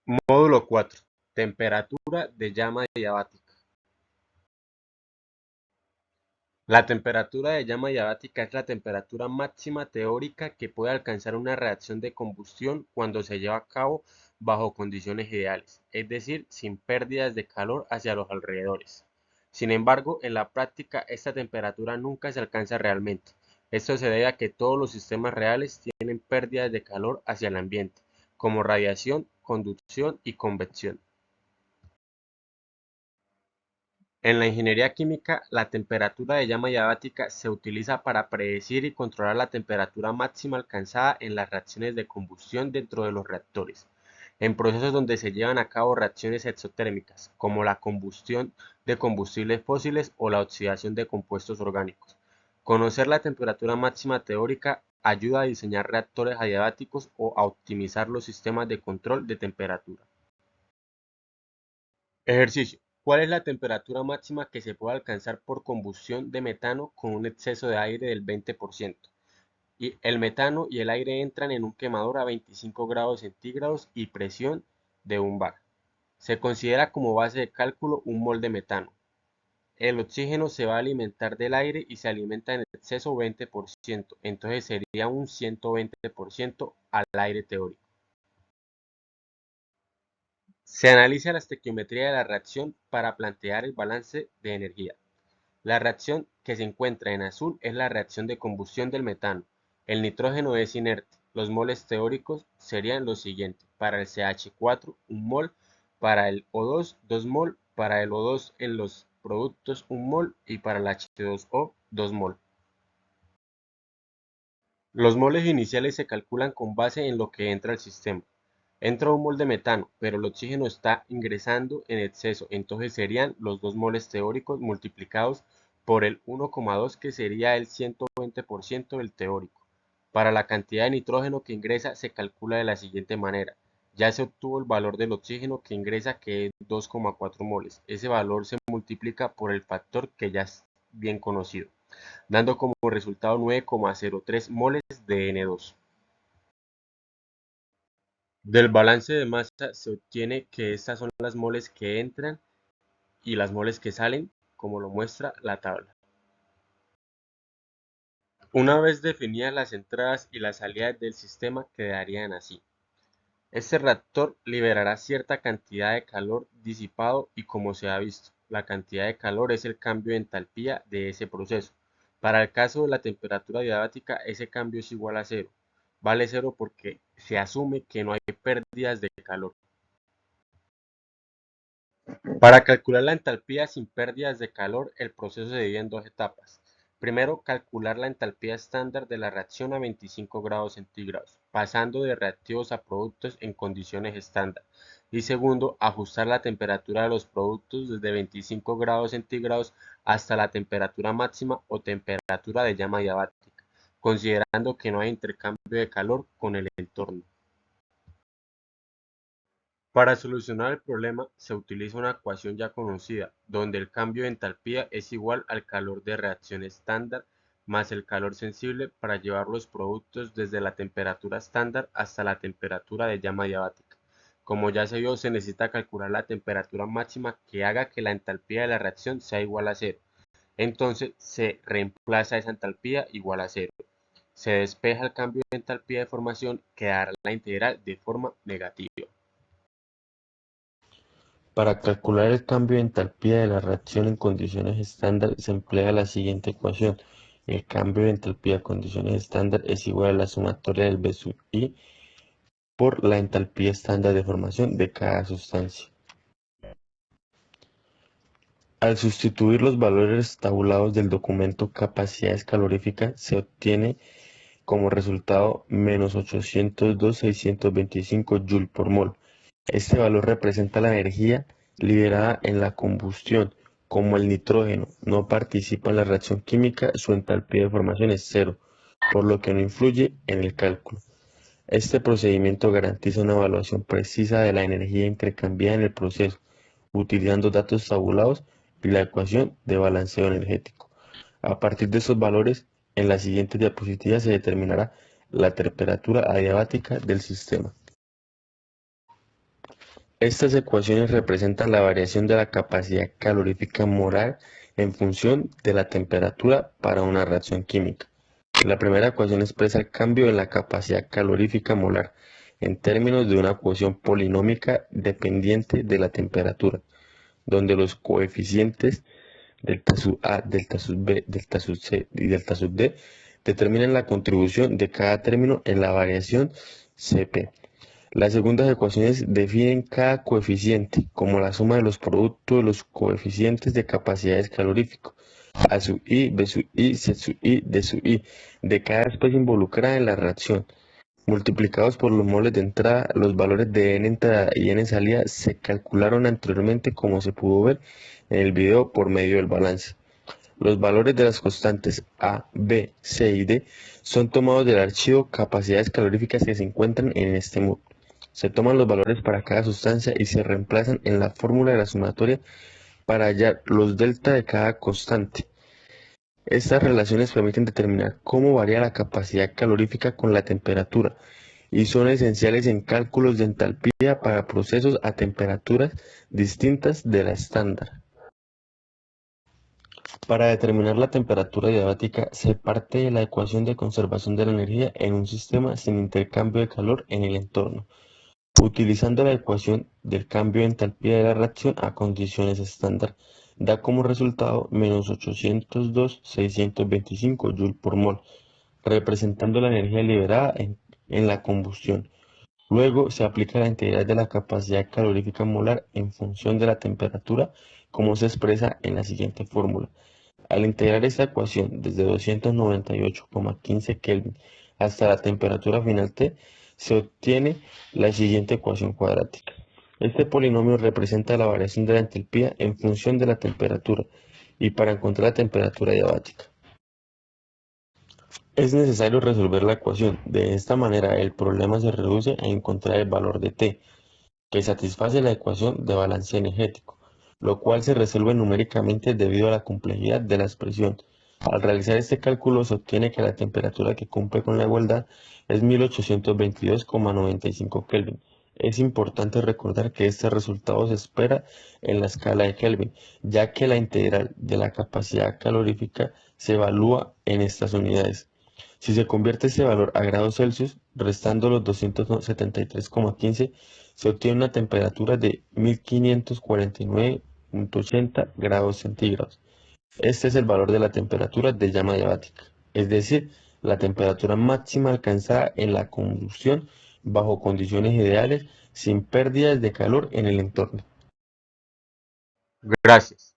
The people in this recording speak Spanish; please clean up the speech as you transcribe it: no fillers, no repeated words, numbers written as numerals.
Módulo 4. Temperatura de llama diabática. La temperatura de llama diabática es la temperatura máxima teórica que puede alcanzar una reacción de combustión cuando se lleva a cabo bajo condiciones ideales, es decir, sin pérdidas de calor hacia los alrededores. Sin embargo, en la práctica esta temperatura nunca se alcanza realmente. Esto se debe a que todos los sistemas reales tienen pérdidas de calor hacia el ambiente, como radiación, conducción y convección. En la ingeniería química, la temperatura de llama diabática se utiliza para predecir y controlar la temperatura máxima alcanzada en las reacciones de combustión dentro de los reactores, en procesos donde se llevan a cabo reacciones exotérmicas, como la combustión de combustibles fósiles o la oxidación de compuestos orgánicos. Conocer la temperatura máxima teórica ayuda a diseñar reactores adiabáticos o a optimizar los sistemas de control de temperatura. Ejercicio: ¿cuál es la temperatura máxima que se puede alcanzar por combustión de metano con un exceso de aire del 20%? Y el metano y el aire entran en un quemador a 25 grados centígrados y presión de 1 bar. Se considera como base de cálculo un mol de metano. El oxígeno se va a alimentar del aire y se alimenta en exceso 20%, entonces sería un 120% al aire teórico. Se analiza la estequiometría de la reacción para plantear el balance de energía. La reacción que se encuentra en azul es la reacción de combustión del metano. El nitrógeno es inerte. Los moles teóricos serían los siguientes: para el CH4 1 mol, para el O2 2 mol, para el O2 en los productos 1 mol y para el H2O 2 mol. Los moles iniciales se calculan con base en lo que entra al sistema. Entra un mol de metano, pero el oxígeno está ingresando en exceso, entonces serían los 2 moles teóricos multiplicados por el 1,2 que sería el 120% del teórico. Para la cantidad de nitrógeno que ingresa se calcula de la siguiente manera. Ya se obtuvo el valor del oxígeno que ingresa, que es 2,4 moles. Ese valor se multiplica por el factor que ya es bien conocido, dando como resultado 9,03 moles de N2. Del balance de masa se obtiene que estas son las moles que entran y las moles que salen, como lo muestra la tabla. Una vez definidas las entradas y las salidas del sistema quedarían así. Este reactor liberará cierta cantidad de calor disipado y, como se ha visto, la cantidad de calor es el cambio de entalpía de ese proceso. Para el caso de la temperatura diabática, ese cambio es igual a cero. Vale cero porque se asume que no hay pérdidas de calor. Para calcular la entalpía sin pérdidas de calor, el proceso se divide en dos etapas. Primero, calcular la entalpía estándar de la reacción a 25 grados centígrados, pasando de reactivos a productos en condiciones estándar. Y segundo, ajustar la temperatura de los productos desde 25 grados centígrados hasta la temperatura máxima o temperatura de llama diabática, considerando que no hay intercambio de calor con el entorno. Para solucionar el problema se utiliza una ecuación ya conocida, donde el cambio de entalpía es igual al calor de reacción estándar más el calor sensible para llevar los productos desde la temperatura estándar hasta la temperatura de llama diabática. Como ya se vio, se necesita calcular la temperatura máxima que haga que la entalpía de la reacción sea igual a cero. Entonces se reemplaza esa entalpía igual a cero. Se despeja el cambio de entalpía de formación, quedará la integral de forma negativa. Para calcular el cambio de entalpía de la reacción en condiciones estándar se emplea la siguiente ecuación: el cambio de entalpía a condiciones estándar es igual a la sumatoria del B sub I por la entalpía estándar de formación de cada sustancia. Al sustituir los valores tabulados del documento capacidades caloríficas, se obtiene como resultado menos 802,625 Joule por mol. Este valor representa la energía liberada en la combustión. Como el nitrógeno no participa en la reacción química, su entalpía de formación es cero, por lo que no influye en el cálculo. Este procedimiento garantiza una evaluación precisa de la energía intercambiada en el proceso, utilizando datos tabulados y la ecuación de balanceo energético. A partir de estos valores, en la siguiente diapositiva se determinará la temperatura adiabática del sistema. Estas ecuaciones representan la variación de la capacidad calorífica molar en función de la temperatura para una reacción química. La primera ecuación expresa el cambio en la capacidad calorífica molar en términos de una ecuación polinómica dependiente de la temperatura, donde los coeficientes delta sub A, delta sub B, delta sub C y delta sub D determinan la contribución de cada término en la variación Cp. Las segundas ecuaciones definen cada coeficiente como la suma de los productos de los coeficientes de capacidades caloríficos A sub i, B sub i, C sub i, D sub i de cada especie involucrada en la reacción. Multiplicados por los moles de entrada, los valores de n entrada y n salida se calcularon anteriormente como se pudo ver en el video por medio del balance. Los valores de las constantes A, B, C y D son tomados del archivo capacidades caloríficas que se encuentran en este módulo. Se toman los valores para cada sustancia y se reemplazan en la fórmula de la sumatoria para hallar los delta de cada constante. Estas relaciones permiten determinar cómo varía la capacidad calorífica con la temperatura y son esenciales en cálculos de entalpía para procesos a temperaturas distintas de la estándar. Para determinar la temperatura diabática se parte de la ecuación de conservación de la energía en un sistema sin intercambio de calor en el entorno, utilizando la ecuación del cambio de entalpía de la reacción a condiciones estándar, da como resultado menos 802,625 Joule por mol, representando la energía liberada en la combustión. Luego se aplica la integral de la capacidad calorífica molar en función de la temperatura, como se expresa en la siguiente fórmula. Al integrar esta ecuación desde 298,15 Kelvin hasta la temperatura final T, se obtiene la siguiente ecuación cuadrática. Este polinomio representa la variación de la entalpía en función de la temperatura y para encontrar la temperatura diabática. Es necesario resolver la ecuación. De esta manera, el problema se reduce a encontrar el valor de T, que satisface la ecuación de balance energético, lo cual se resuelve numéricamente debido a la complejidad de la expresión. Al realizar este cálculo se obtiene que la temperatura que cumple con la igualdad es 1822,95 Kelvin. Es importante recordar que este resultado se espera en la escala de Kelvin, ya que la integral de la capacidad calorífica se evalúa en estas unidades. Si se convierte este valor a grados Celsius, restando los 273,15, se obtiene una temperatura de 1549,80 grados centígrados. Este es el valor de la temperatura de llama diabática, es decir, la temperatura máxima alcanzada en la combustión bajo condiciones ideales sin pérdidas de calor en el entorno. Gracias.